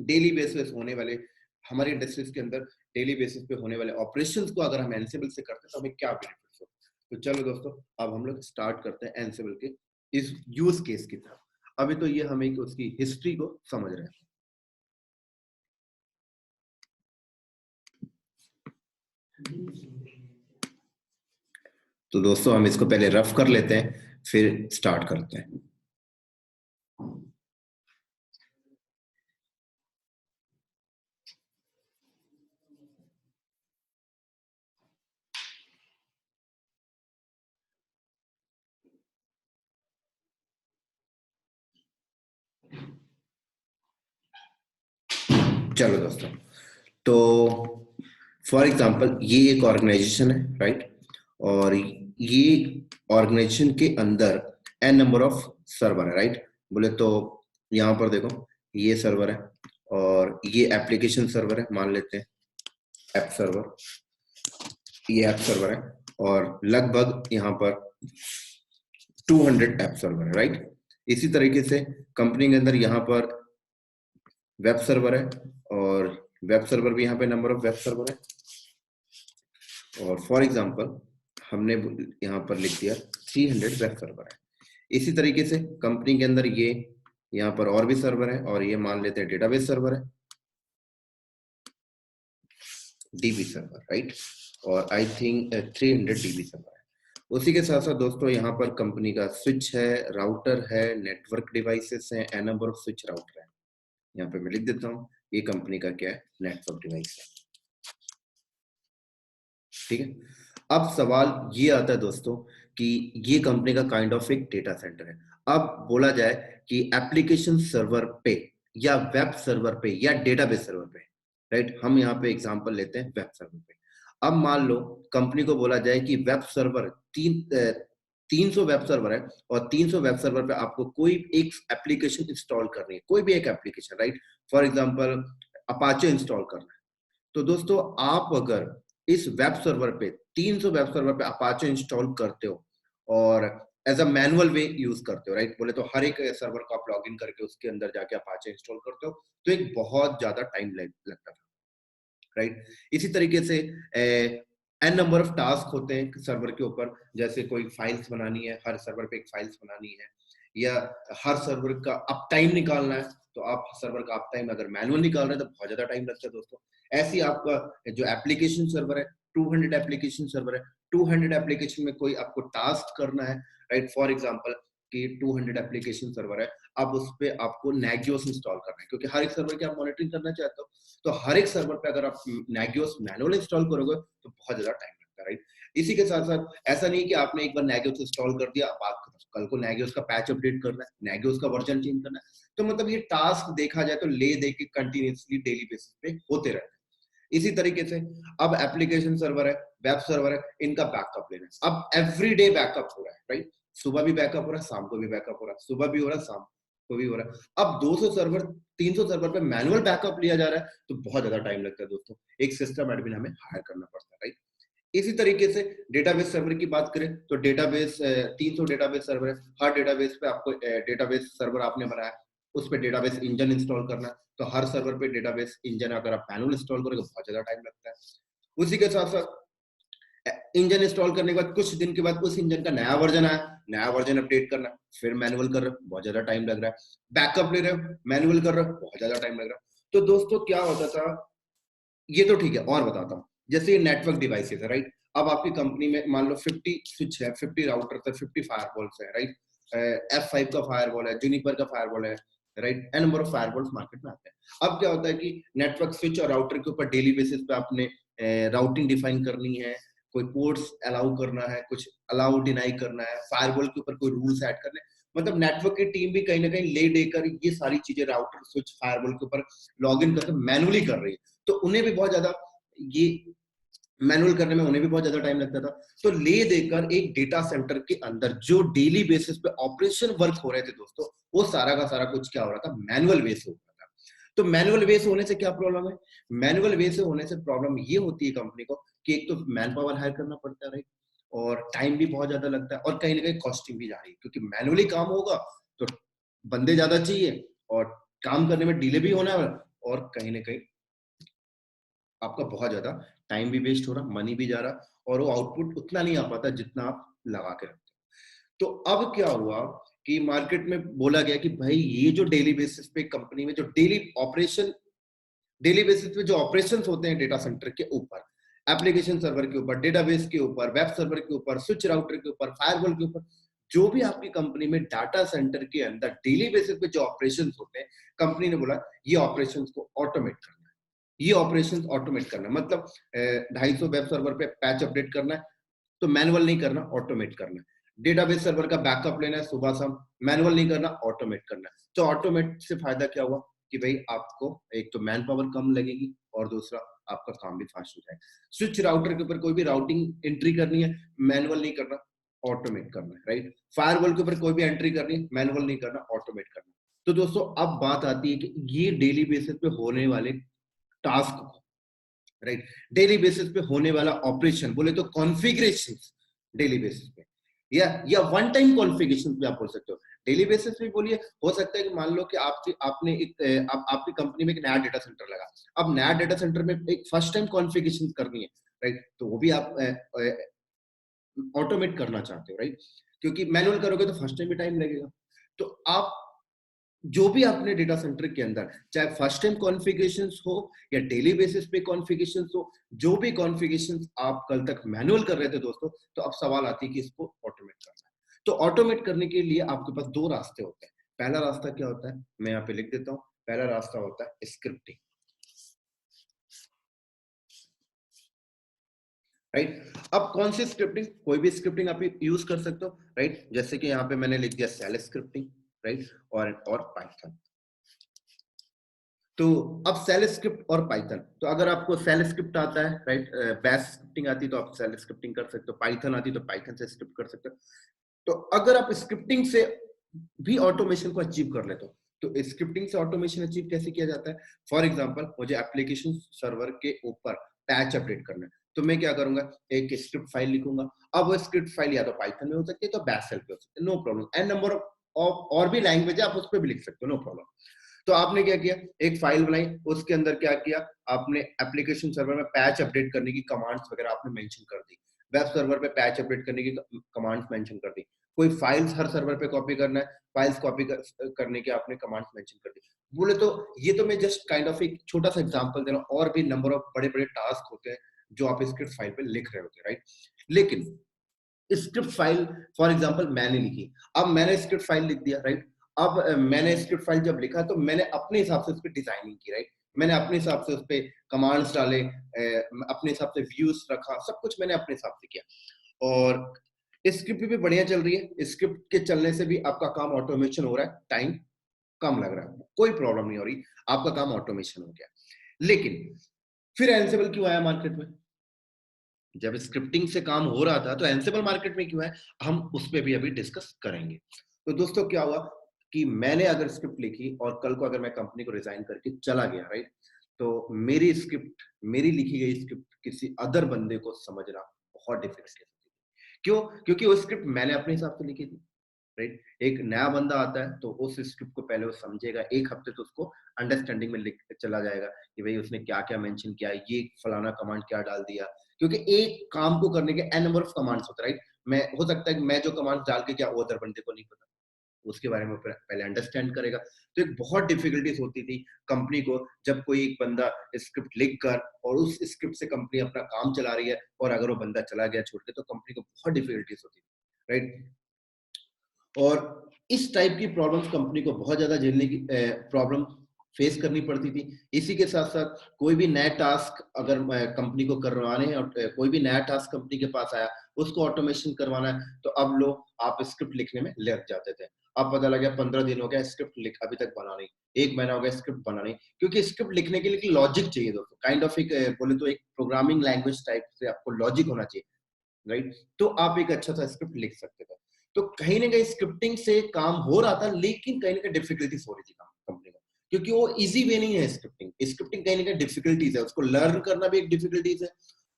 डेली बेसिस होने वाले, हमारी इंडस्ट्रीज के अंदर डेली बेसिस पे होने वाले ऑपरेशंस को अगर हम एंसिबल से करते हैं तो हमें क्या बेनिफिट्स होते हैं। तो चलो दोस्तों, अब हम लोग स्टार्ट करते हैं एंसिबल के इस यूज केस की तरफ। अभी तो ये हमें उसकी हिस्ट्री को समझ रहे हैं। तो दोस्तों हम इसको पहले रफ कर लेते हैं, फिर स्टार्ट करते हैं। चलो दोस्तों, तो फॉर एग्जांपल ये एक ऑर्गेनाइजेशन है, राइट। और ये ऑर्गेनाइजेशन के अंदर एन नंबर ऑफ सर्वर है, राइट। बोले तो यहाँ पर देखो, ये सर्वर है और ये एप्लीकेशन सर्वर है, मान लेते हैं ऐप सर्वर, ये ऐप सर्वर है। और लगभग यहाँ पर 200 ऐप सर्वर है, राइट। इसी तरीके से कंपनी के अंदर यहाँ पर वेब सर्वर है और वेब सर्वर भी यहाँ पे नंबर ऑफ वेब सर्वर है। और फॉर एग्जांपल हमने यहाँ पर लिख दिया 300 वेब सर्वर है। इसी तरीके से कंपनी के अंदर ये यहाँ पर और भी सर्वर है और ये मान लेते हैं डेटाबेस सर्वर है, डीबी सर्वर, राइट। और आई थिंक 300 डीबी सर्वर है। उसी के साथ साथ दोस्तों यहाँ पर कंपनी का स्विच है, राउटर है, नेटवर्क डिवाइसेस है, n number of switch router है। यहाँ पे मैं लिख देता हूँ, ये कंपनी का क्या है, नेटवर्क डिवाइस है, ठीक है। अब सवाल ये आता है दोस्तों कि ये कंपनी का काइंड ऑफ एक डेटा सेंटर है। अब बोला जाए कि एप्लीकेशन सर्वर पे या वेब सर्वर पे या डेटाबेस सर्वर पे, राइट। हम यहाँ पे एग्जांपल लेते हैं वेब सर्वर पे। अब मान लो कंपनी को बोला जाए कि वेब सर्वर 300 वेब सर्वर है और 300 वेब सर्वर पे आपको कोई एक एप्लीकेशन इंस्टॉल करनी है, कोई भी एक application, right. For example Apache install करना है। तो दोस्तों आप अगर इस वेब सर्वर पे 300 वेब सर्वर पे अपाचे इंस्टॉल करते हो और as a manual way use करते हो, राइट। बोले तो हर एक सर्वर को आप लॉग इन करके उसके अंदर जाके अपाचे इंस्टॉल करते हो, तो एक बहुत ज्यादा टाइम लगता था, राइट। इसी तरीके से एन नंबर ऑफ टास्क होते हैं सर्वर के ऊपर, जैसे कोई फाइल्स बनानी है, हर सर्वर पे एक फाइल्स बनानी है, या हर सर्वर का अप टाइम निकालना है। तो आप सर्वर का अप टाइम अगर मैनुअल निकाल रहे हैं तो बहुत ज्यादा टाइम लगता है दोस्तों। ऐसे ही आपका जो एप्लीकेशन सर्वर है, 200 एप्लीकेशन सर्वर है, 200 एप्लीकेशन में कोई आपको टास्क करना है, राइट। फॉर एग्जांपल कि 200 एप्लीकेशन सर्वर है, अब उस पे आपको नेगियोस इंस्टॉल करना है, क्योंकि हर एक सर्वर की आप मॉनिटरिंग करना चाहते हो। तो हर एक सर्वर पे अगर आप नेगियोस मैनुअल इंस्टॉल करोगे तो बहुत ज्यादा टाइम लगता है, राइट। इसी के साथ साथ ऐसा नहीं कि आपने एक बार नेगियोस इंस्टॉल कर दिया, अब आप कल को नेगियोस का पैच अपडेट करना है, नेगियोस का वर्जन चेंज करना है। तो मतलब ये टास्क देखा जाए तो ले दे के कंटिन्यूअसली डेली बेसिस पे होते रहते हैं। इसी तरीके से अब एप्लीकेशन सर्वर है, वेब सर्वर है, इनका बैकअप लेना है। अब एवरीडे बैकअप हो रहा है, राइट। सुबह भी बैकअप हो रहा है, शाम को भी बैकअप हो रहा है, सुबह भी हो रहा है, शाम कोई भी हो रहा है। अब 200 सर्वर 300 सर्वर पे मैनुअल बैकअप लिया जा रहा है, तो बहुत ज्यादा टाइम लगता है दोस्तों। एक सिस्टम एडमिन हमें हायर करना पड़ता है, राइट। इसी तरीके से डेटाबेस सर्वर की बात करें तो डेटाबेस 300 डेटाबेस सर्वर है। हर डेटाबेस पे आपको डेटाबेस सर्वर आपने बनाया, उस पे डेटाबेस इंजन इंस्टॉल करना है, तो हर सर्वर पे डेटाबेस इंजन अगर आप मैनुअल इंस्टॉल करोगे बहुत ज्यादा टाइम लगता है। उसी के साथ साथ इंजन इंस्टॉल करने के बाद कुछ दिन के बाद उस इंजन का नया वर्जन आया, नया वर्जन अपडेट करना, फिर मैनुअल कर रहे हो, बहुत ज्यादा टाइम लग रहा है। बैकअप ले रहे हो, मैनुअल कर रहे हो, बहुत ज्यादा टाइम लग रहा है। तो दोस्तों क्या होता था, ये तो ठीक है, और बताता हूँ। जैसे ये नेटवर्क डिवाइसेस है, राइट। अब आपकी कंपनी में मान लो 50 स्विच है, 50 राउटर है, 50 फायरवॉल्स है, राइट। F5 का फायरवॉल है, जूनिपर का फायरवॉल है, right. N number of firewalls market में आते हैं। अब क्या होता है कि नेटवर्क स्विच और राउटर के ऊपर डेली बेसिस पे आपने राउटिंग डिफाइन करनी है, कोई पोर्ट्स अलाउ करना है, कुछ अलाउ डिनाई करना है, फायरवॉल के ऊपर कोई रूल्स ऐड करने, मतलब नेटवर्क की टीम भी कहीं ना कहीं ले देकर ये सारी चीजें राउटर स्विच फायरवॉल के ऊपर लॉग इन करके मैनुअली कर रही है। तो उन्हें भी बहुत ज्यादा ये मैनुअल करने में उन्हें भी बहुत ज्यादा टाइम लगता था। तो ले देकर एक डेटा सेंटर के अंदर जो डेली बेसिस पे ऑपरेशन वर्क हो रहे थे दोस्तों, वो सारा का सारा कुछ क्या हो रहा था, मैनुअल वे से हो रहा था। तो मैनुअल वे से होने से क्या प्रॉब्लम है, मैनुअल वे से होने से प्रॉब्लम ये होती है कंपनी को कि एक तो मैन पावर हायर करना पड़ता है, राइट, और टाइम भी बहुत ज्यादा लगता है, और कहीं ना कहीं कॉस्टिंग भी जा रही है, क्योंकि मैनुअली काम होगा तो बंदे ज्यादा चाहिए और काम करने में डिले भी होना है, और कहीं ना कहीं आपका बहुत ज्यादा टाइम भी वेस्ट हो रहा, मनी भी जा रहा, और वो आउटपुट उतना नहीं आ पाता जितना आप लगा के रखते हो। तो अब क्या हुआ कि मार्केट में बोला गया कि भाई ये जो डेली बेसिस पे कंपनी में जो डेली बेसिस पे जो ऑपरेशंस होते हैं डेटा सेंटर के ऊपर, एप्लीकेशन सर्वर के ऊपर, डेटाबेस के ऊपर, वेब सर्वर के ऊपर, स्विच राउटर के ऊपर, फायरवॉल के ऊपर, जो भी आपकी कंपनी में डाटा सेंटर के अंदर डेली बेसिस पे जो ऑपरेशंस होते हैं, कंपनी ने बोला ये ऑपरेशंस को ऑटोमेट करना है। ये ऑपरेशंस ऑटोमेट करना मतलब 250 वेब सर्वर पे पैच अपडेट करना है, तो मैनुअल नहीं करना, ऑटोमेट करना है। डेटाबेस सर्वर का बैकअप लेना है सुबह शाम, मैनुअल नहीं करना, ऑटोमेट करना है। तो ऑटोमेट से फायदा क्या हुआ कि भाई आपको एक तो मैन पावर कम लगेगी, और दूसरा आपका काम भी फास्ट हो जाएगा। स्विच राउटर के ऊपर कोई भी राउटिंग एंट्री करनी है, मैनुअल नहीं करना, ऑटोमेट करना है, राइट। फायरवॉल के ऊपर कोई भी एंट्री करनी है, मैनुअल नहीं करना, ऑटोमेट करना है। तो दोस्तों अब बात आती है कि ये डेली बेसिस पे होने वाले टास्क को, राइट, डेली बेसिस पे होने वाला ऑपरेशन, बोले तो कॉन्फ़िगरेशन डेली बेसिस पे, या वन टाइम कॉन्फ़िगरेशन भी आप बोल सकते हो। डेली बेसिस पे बोलिए, हो सकता है कि मान लो कि आपने आपकी कंपनी में एक नया डेटा सेंटर लगा। अब नया डेटा सेंटर में एक फर्स्ट टाइम कॉन्फ़िगरेशन करनी है, राइट, तो वो भी आप ऑटोमेट करना चाहते हो, राइट, क्योंकि मैनुअल करोगे तो फर्स्ट टाइम भी टाइम लगेगा। तो आप जो भी अपने डेटा सेंटर के अंदर, चाहे फर्स्ट टाइम कॉन्फ़िगरेशंस हो या डेली बेसिस पे कॉन्फ़िगरेशंस हो, जो भी कॉन्फ़िगरेशंस आप कल तक मैनुअल कर रहे थे दोस्तों, तो अब सवाल आती है कि इसको ऑटोमेट करना है। तो ऑटोमेट करने के लिए आपके पास दो रास्ते होते हैं। पहला रास्ता क्या होता है, मैं यहाँ पे लिख देता हूँ। पहला रास्ता होता है स्क्रिप्टिंग, राइट। अब कौन सी स्क्रिप्टिंग, कोई भी स्क्रिप्टिंग आप यूज कर सकते हो, राइट। जैसे कि यहाँ पे मैंने लिख दिया सेल स्क्रिप्टिंग, राइट, और पाइथन। तो अब सेल स्क्रिप्ट और पाइथन, तो अगर आपको सेल स्क्रिप्ट आता है, राइट, बैश स्क्रिप्टिंग आती है तो आप सेल स्क्रिप्टिंग कर सकते हो, पाइथन आती है तो पाइथन से स्क्रिप्ट कर सकते हो। तो अगर आप स्क्रिप्टिंग से भी ऑटोमेशन को अचीव कर लेते हो, तो स्क्रिप्टिंग से ऑटोमेशन अचीव कैसे किया जाता है। फॉर एग्जांपल मुझे एप्लीकेशन सर्वर के ऊपर पैच अपडेट करना है, तो मैं क्या करूंगा, एक स्क्रिप्ट फाइल लिखूंगा। अब वो स्क्रिप्ट फाइल या तो पाइथन में हो सकती है, तो बैश सेल पे हो सकती है, no problem. N number of और भी लैंग्वेज है, आप उस पर भी लिख सकते हो, नो प्रॉब्लम। तो आपने क्या किया, एक फाइल बनाई, उसके अंदर क्या किया, आपने एप्लीकेशन सर्वर में पैच अपडेट करने की कमांड्स वगैरह आपने मेंशन कर दी, वेब सर्वर पे पैच अपडेट करने की कमांड्स मेंशन कर दी, कोई फाइल्स हर सर्वर पे कॉपी करना है, फाइल्स कॉपी करने के आपने कमांड्स मेंशन कर दी। बोले तो ये तो मैं जस्ट काइंड ऑफ एक छोटा सा एग्जांपल दे रहा हूँ, और भी नंबर ऑफ बड़े बड़े टास्क होते हैं जो आप स्क्रिप्ट फाइल पे लिख रहे होते हैं, राइट। लेकिन स्क्रिप्ट फाइल फॉर एग्जांपल मैंने लिखी, अब मैंने स्क्रिप्ट फाइल लिख दिया, राइट। अब मैंने स्क्रिप्ट फाइल जब लिखा तो मैंने अपने हिसाब से उस पर डिजाइनिंग की, राइट। मैंने अपने हिसाब से उस पर कमांड्स डाले, अपने हिसाब से व्यूज रखा, सब कुछ मैंने अपने हिसाब से किया, और स्क्रिप्ट भी बढ़िया चल रही है। स्क्रिप्ट के चलने से भी आपका काम ऑटोमेशन हो रहा है, टाइम कम लग रहा है, कोई प्रॉब्लम नहीं हो रही, आपका काम ऑटोमेशन हो गया। लेकिन फिर एंसिबल क्यों आया मार्केट में, जब स्क्रिप्टिंग से काम हो रहा था तो एंसिबल मार्केट में क्यों है, हम उस पर भी अभी डिस्कस करेंगे। तो दोस्तों क्या हुआ, कि मैंने अगर स्क्रिप्ट लिखी और कल को अगर मैं कंपनी को रिजाइन करके चला गया, राइट, तो मेरी स्क्रिप्ट, मेरी लिखी गई स्क्रिप्ट किसी अदर बंदे को समझना बहुत डिफिकल्ट है। क्यों? क्योंकि वो स्क्रिप्ट मैंने अपने हिसाब से लिखी थी, राइट। एक नया बंदा आता है तो उस स्क्रिप्ट को पहले वो समझेगा, एक हफ्ते तो उसको अंडरस्टैंडिंग में लिख के चला जाएगा कि भाई उसने क्या क्या मेंशन किया, ये फलाना कमांड क्या डाल दिया, क्योंकि एक काम को करने के एन नंबर ऑफ कमांड्स होते हैं, राइट। मैं हो सकता है कि मैं जो कमांड डाल के क्या वो अदर बंदे को नहीं पता, उसके बारे में पहले अंडरस्टैंड करेगा। तो एक बहुत डिफिकल्टीज होती थी कंपनी को, जब कोई एक बंदा स्क्रिप्ट लिख कर और उस स्क्रिप्ट से कंपनी अपना काम चला रही है और अगर वो बंदा चला गया छोड़ के, तो कंपनी को बहुत डिफिकल्टीज होती थी, राइट। और इस टाइप की प्रॉब्लम्स कंपनी को बहुत ज्यादा झेलने की प्रॉब्लम फेस करनी पड़ती थी। इसी के साथ साथ कोई भी नया टास्क अगर कंपनी को करवाने हैं और कोई भी नया टास्क कंपनी के पास आया, उसको ऑटोमेशन करवाना है, तो अब लोग आप स्क्रिप्ट लिखने में लग जाते थे। अब पता लगा 15 दिन हो गया स्क्रिप्ट लिख अभी तक बना नहीं, 1 महीना हो गया स्क्रिप्ट बना नहीं, क्योंकि स्क्रिप्ट लिखने के लिए लॉजिक चाहिए दोस्तों, काइंड ऑफ एक बोले तो एक प्रोग्रामिंग लैंग्वेज टाइप से आपको लॉजिक होना चाहिए, राइट। तो आप एक अच्छा सा स्क्रिप्ट लिख सकते थे। तो कहीं ना कहीं स्क्रिप्टिंग से काम हो रहा था, लेकिन कहीं ना कहीं डिफिकल्टीज हो रही थी कंपनी को, क्योंकि वो इजी वे नहीं है स्क्रिप्टिंग। स्क्रिप्टिंग कहीं ना कहीं डिफिकल्टीज है, उसको लर्न करना भी एक डिफिकल्टीज है।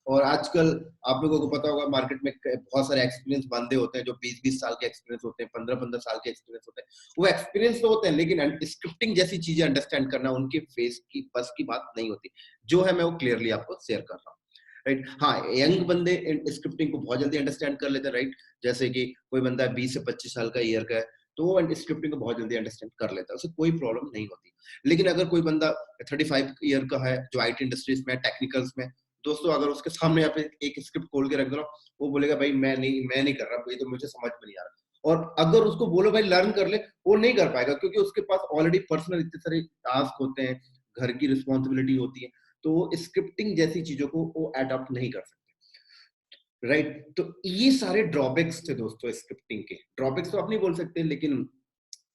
और आजकल आप लोगों को पता होगा मार्केट में बहुत सारे एक्सपीरियंस बंदे होते हैं जो 20-20 साल के एक्सपीरियंस होते हैं, 15-15 साल के एक्सपीरियंस होते हैं। वो एक्सपीरियंस तो होते हैं, लेकिन स्क्रिप्टिंग जैसी चीजें अंडरस्टैंड करना उनके फेस की बस की बात नहीं होती, जो है मैं वो क्लियरली आपको शेयर कर रहा हूँ, राइट। हाँ, यंग बंदे स्क्रिप्टिंग को बहुत जल्दी अंडरस्टैंड कर लेते हैं, राइट। जैसे कि कोई बंदा 20 से 25 साल का ईयर का है, तो वो स्क्रिप्टिंग को बहुत जल्दी अंडरस्टैंड कर लेता है, उसे कोई प्रॉब्लम नहीं होती। लेकिन अगर कोई बंदा 35 ईयर का है जो आईटी इंडस्ट्रीज में, टेक्निकल्स में, दोस्तों अगर उसके सामने आप एक स्क्रिप्ट खोल के रख दो, वो बोलेगा भाई मैं नहीं कर रहा, ये तो मुझे समझ में नहीं आ रहा। और अगर उसको बोलो भाई लर्न कर ले, वो नहीं कर पाएगा, क्योंकि उसके पास ऑलरेडी पर्सनल इतने सारे टास्क होते हैं, घर की रिस्पॉन्सिबिलिटी होती है, तो वो स्क्रिप्टिंग जैसी चीजों को वो एडॉप्ट नहीं कर सकते, राइट। तो ये सारे ड्रॉबैक्स थे दोस्तों स्क्रिप्टिंग के। ड्रॉबैक्स तो आप नहीं बोल सकते, लेकिन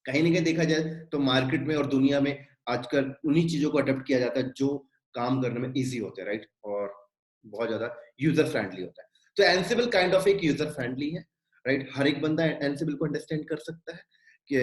कहीं ना कहीं देखा जाए तो मार्केट में और दुनिया में आजकल उन्हीं चीजों को अडॉप्ट किया जाता है जो काम करने में इजी होते हैं, राइट, और बहुत ज्यादा यूजर फ्रेंडली होता है। तो एंसिबल काइंड ऑफ एक यूजर फ्रेंडली है, राइट। हर एक बंदा एंसिबल को अंडरस्टैंड कर सकता है कि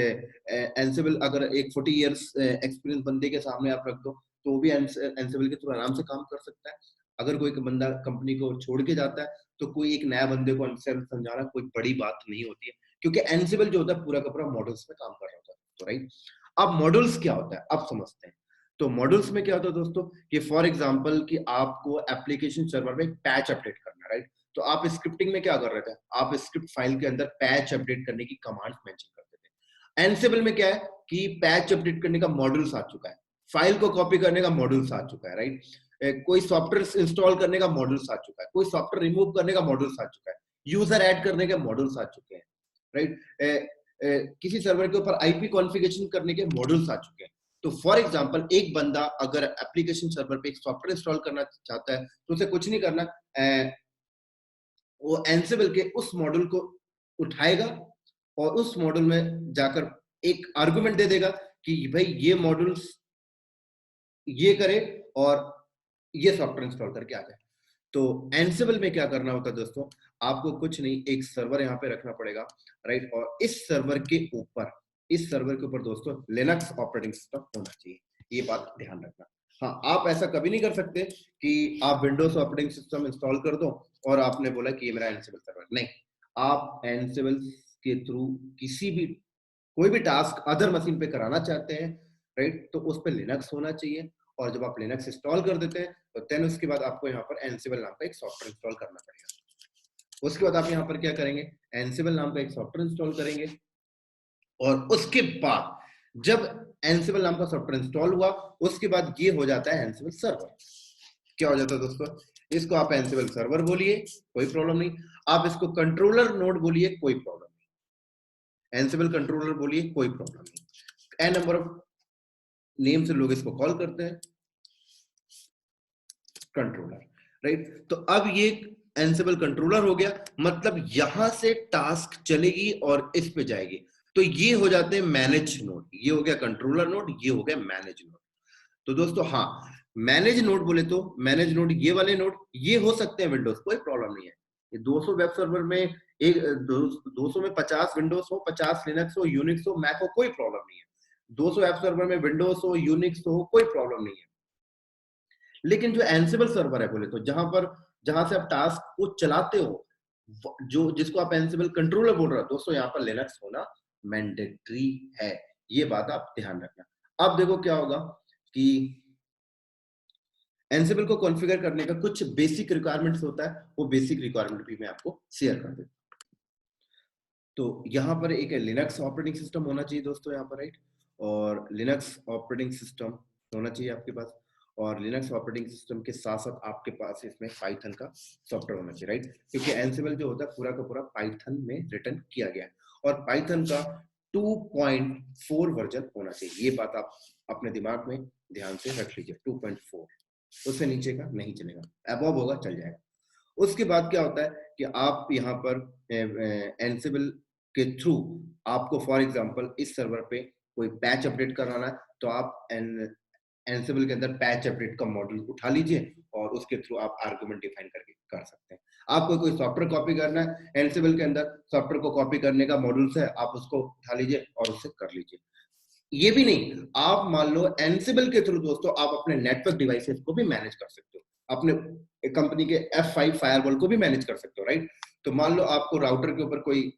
एंसिबल अगर एक 40 इयर्स एक्सपीरियंस बंदे के सामने आप रख दो, तो वो भी एंसिबल के थ्रू आराम से काम कर सकता है। अगर कोई बंदा कंपनी को छोड़ के जाता है, तो कोई एक नया बंदे को एंसिबल समझाना कोई बड़ी बात नहीं होती है, क्योंकि एंसिबल जो होता है पूरा का पूरा मॉडल्स में काम कर रहा होता है, तो राइट। अब मॉडल्स क्या होता है, अब समझते हैं। तो मॉडल्स में क्या होता है दोस्तों, कि फॉर एग्जांपल कि आपको एप्लीकेशन सर्वर में पैच अपडेट करना है, राइट। तो आप स्क्रिप्टिंग में क्या कर रहे थे, आप स्क्रिप्ट फाइल के अंदर पैच अपडेट करने की कमांड्स मेंशन करते थे। एनसिबल में क्या है कि पैच अपडेट करने का मॉडल्स आ चुका है, फाइल को कॉपी करने का मॉडल्स आ चुका है, राइट। कोई सॉफ्टवेयर इंस्टॉल करने का मॉडल्स आ चुका है, कोई सॉफ्टवेयर रिमूव करने का मॉडल्स आ चुका है, यूजर ऐड करने के मॉडल्स आ चुके हैं, राइट। किसी सर्वर के ऊपर आईपी कॉन्फ़िगरेशन करने के मॉडल्स आ चुके हैं। तो फॉर एग्जांपल एक बंदा अगर एप्लीकेशन सर्वर पे एक सॉफ्टवेयर इंस्टॉल करना चाहता है, तो उसे कुछ नहीं करना, वो एंसिबल के उस मॉडल को उठाएगा और उस मॉडल में जाकर एक आर्गुमेंट दे देगा कि भाई ये मॉडल्स ये करे और ये सॉफ्टवेयर इंस्टॉल करके आ जाए। तो एंसिबल में क्या करना होता है दोस्तों, आपको कुछ नहीं, एक सर्वर यहाँ पे रखना पड़ेगा, राइट। और इस सर्वर के ऊपर दोस्तों लिनक्स ऑपरेटिंग सिस्टम होना चाहिए, ये बात ध्यान रखना। हाँ, आप ऐसा कभी नहीं कर सकते कि आप विंडोज ऑपरेटिंग सिस्टम इंस्टॉल कर दो और आपने बोला कि ये मेरा एंसिबल सर्वर, नहीं। आप एंसिबल के थ्रू किसी भी कोई भी टास्क अदर मशीन पे कराना चाहते हैं, राइट, तो उस पे लिनक्स होना चाहिए। और जब आप लिनक्स इंस्टॉल कर देते हैं, तो देन उसके बाद आपको यहाँ पर एंसिबल नाम का एक सॉफ्टवेयर इंस्टॉल करना पड़ेगा। उसके बाद आप यहाँ पर क्या करेंगे, एंसिबल नाम का एक सॉफ्टवेयर इंस्टॉल करेंगे। और उसके बाद जब एंसिबल नाम का सॉफ्टवेयर इंस्टॉल हुआ, उसके बाद ये हो जाता है एंसिबल सर्वर। क्या हो जाता है दोस्तों, इसको आप एंसिबल सर्वर बोलिए, कोई प्रॉब्लम नहीं। आप इसको कंट्रोलर नोड बोलिए, कोई प्रॉब्लम नहीं। एंसिबल कंट्रोलर बोलिए, कोई प्रॉब्लम नहीं। एन नंबर ऑफ नेम से लोग इसको कॉल करते हैं, कंट्रोलर, राइट। तो अब ये एंसिबल कंट्रोलर हो गया, मतलब यहां से टास्क चलेगी और इस पे जाएगी। तो ये हो जाते हैं मैनेज नोड, ये हो गया कंट्रोलर नोड, ये हो गया मैनेज नोड। तो दोस्तों हाँ, मैनेज नोड बोले तो मैनेज नोड ये वाले नोड ये हो सकते हैं विंडोज, कोई प्रॉब्लम नहीं है। ये 200 वेब सर्वर में एक 200 में 50 विंडोज हो, 50 लिनक्स हो, यूनिक्स हो, मैक हो, कोई प्रॉब्लम नहीं है। 200 ऐप सर्वर में विंडोज हो, यूनिक्स हो, कोई प्रॉब्लम नहीं है। लेकिन जो एंसिबल सर्वर है बोले तो जहां से आप टास्क को चलाते हो, जो जिसको आप एंसिबल कंट्रोलर बोल रहे हो, दोस्तों यहाँ पर लिनक्स होना मैंडेटरी है। ये बात आप ध्यान रखना। अब देखो क्या होगा कि एंसिबल को कॉन्फ़िगर करने का कुछ बेसिक रिक्वायरमेंट्स होता है, वो बेसिक रिक्वायरमेंट भी मैं आपको शेयर कर देता हूँ। तो यहाँ पर एक लिनक्स ऑपरेटिंग सिस्टम होना चाहिए दोस्तों यहाँ पर, राइट। और लिनक्स ऑपरेटिंग सिस्टम होना चाहिए आपके पास, और लिनक्स ऑपरेटिंग सिस्टम के साथ साथ आपके पास इसमें पाइथन का सॉफ्टवेयर होना चाहिए, राइट। क्योंकि एंसिबल जो होता है पूरा का पूरा पाइथन में रिटर्न किया गया है, और पाइथन का 2.4 वर्जन होना चाहिए। ये बात आप अपने दिमाग में ध्यान से रख लीजिए, 2.4, उससे नीचे का नहीं चलेगा, अबव होगा चल जाएगा। उसके बाद क्या होता है कि आप यहाँ पर एंसिबल के थ्रू आपको फॉर एग्जांपल इस सर्वर पे कोई पैच अपडेट कराना है, तो आप एंसिबल के अंदर पैच अपडेट का मॉड्यूल उठा लीजिए और उसके थ्रू आप आर्गुमेंट डिफाइन करके कर सकते हैं। आपको कोई सॉफ्टवेयर कॉपी करना है, एंसिबल के अंदर सॉफ्टवेयर को कॉपी करने का मॉड्यूल्स है, आप उसको उठा लीजिए और उससे कर लीजिए। ये भी नहीं, आप मान लो एंसिबल के थ्रू दोस्तों आप अपने नेटवर्क डिवाइसेस को भी मैनेज कर सकते हो, अपने कंपनी के F5 फायरवॉल को भी मैनेज कर सकते हो, राइट। तो मान लो आपको राउटर के ऊपर कोई